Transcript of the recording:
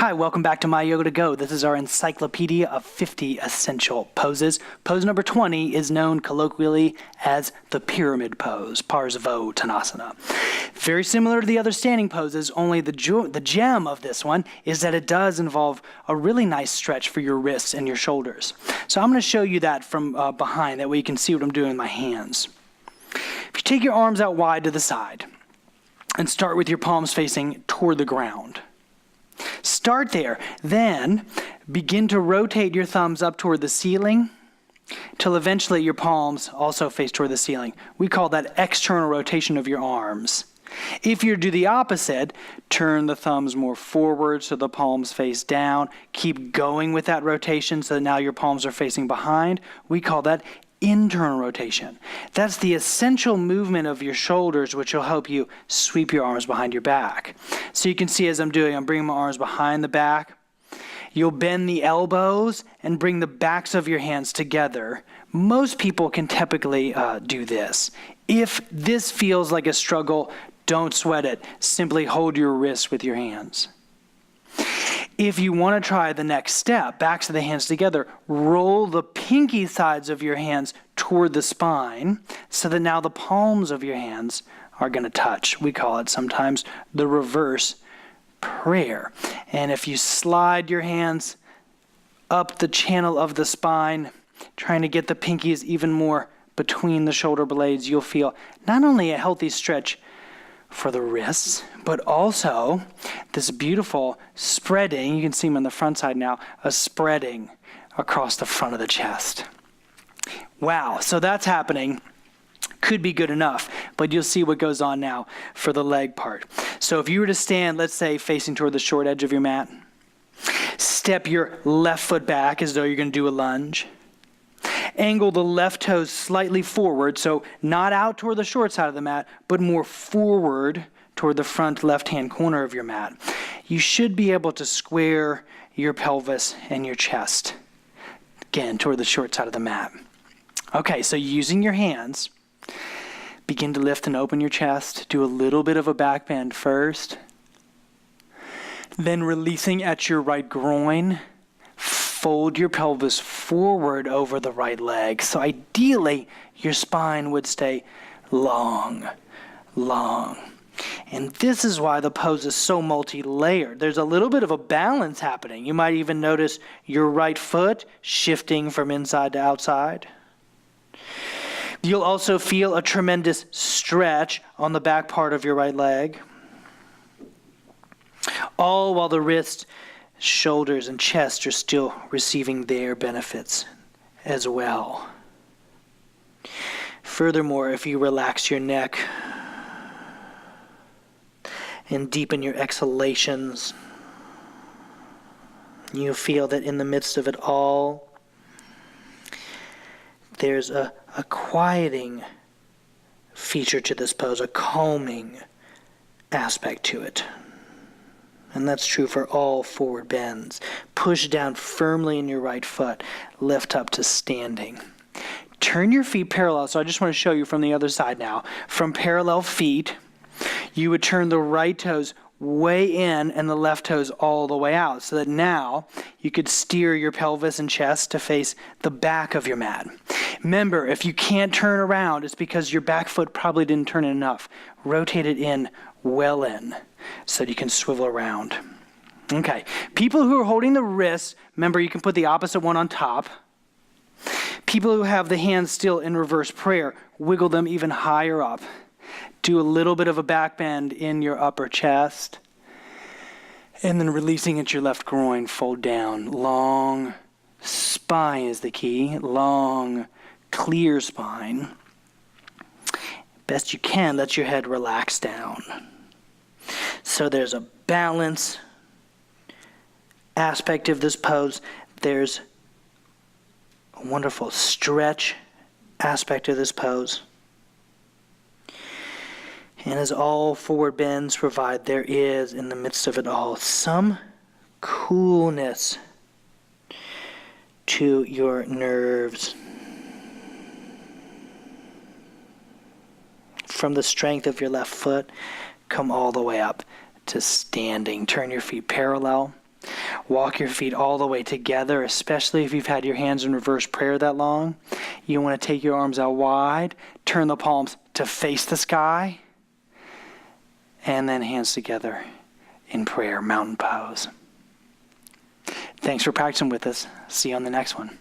Hi, welcome back to My Yoga to Go. This is our encyclopedia of 50 essential poses. Pose number 20 is known colloquially as the pyramid pose, Parsvottanasana. Very similar to the other standing poses, only the gem of this one is that it does involve a really nice stretch for your wrists and your shoulders. So I'm going to show you that from behind, that way you can see what I'm doing with my hands. If you take your arms out wide to the side and start with your palms facing toward the ground. Start there, then begin to rotate your thumbs up toward the ceiling till eventually your palms also face toward the ceiling. We call that external rotation of your arms. If you do the opposite, turn the thumbs more forward so the palms face down. Keep going with that rotation so that now your palms are facing behind. We call that internal rotation. That's the essential movement of your shoulders, which will help you sweep your arms behind your back. So you can see as I'm bringing my arms behind the back. You'll bend the elbows and bring the backs of your hands together. Most people can typically do this. If this feels like a struggle, don't sweat it. Simply hold your wrists with your hands. If you want to try the next step, backs of the hands together, roll the pinky sides of your hands toward the spine so that now the palms of your hands are going to touch. We call it sometimes the reverse prayer. And if you slide your hands up the channel of the spine, trying to get the pinkies even more between the shoulder blades, you'll feel not only a healthy stretch for the wrists, but also this beautiful spreading, you can see them on the front side now, a spreading across the front of the chest. Wow, so that's happening. Could be good enough, but you'll see what goes on now for the leg part. So if you were to stand, let's say, facing toward the short edge of your mat, step your left foot back as though you're going to do a lunge. Angle the left toes slightly forward, so not out toward the short side of the mat, but more forward toward the front left-hand corner of your mat. You should be able to square your pelvis and your chest, again, toward the short side of the mat. Okay, so using your hands, begin to lift and open your chest. Do a little bit of a back bend first. Then releasing at your right groin, fold your pelvis forward over the right leg. So ideally, your spine would stay long, long. And this is why the pose is so multi-layered. There's a little bit of a balance happening. You might even notice your right foot shifting from inside to outside. You'll also feel a tremendous stretch on the back part of your right leg. All while the wrists, shoulders, and chest are still receiving their benefits as well. Furthermore, if you relax your neck and deepen your exhalations, you feel that in the midst of it all, there's a quieting feature to this pose, a calming aspect to it. And that's true for all forward bends. Push down firmly in your right foot. Lift up to standing. Turn your feet parallel. So I just want to show you from the other side now. From parallel feet, you would turn the right toes way in and the left toes all the way out, so that now you could steer your pelvis and chest to face the back of your mat. Remember, if you can't turn around, it's because your back foot probably didn't turn enough. Rotate it in, well in, so that you can swivel around. Okay, people who are holding the wrists, remember you can put the opposite one on top. People who have the hands still in reverse prayer, wiggle them even higher up. Do a little bit of a back bend in your upper chest. And then releasing at your left groin, fold down. Long spine is the key. Long, clear spine. Best you can, let your head relax down. So there's a balance aspect of this pose. There's a wonderful stretch aspect of this pose. And as all forward bends provide, there is, in the midst of it all, some coolness to your nerves. From the strength of your left foot, come all the way up to standing. Turn your feet parallel. Walk your feet all the way together, especially if you've had your hands in reverse prayer that long. You want to take your arms out wide, turn the palms to face the sky, and then hands together in prayer, mountain pose. Thanks for practicing with us. See you on the next one.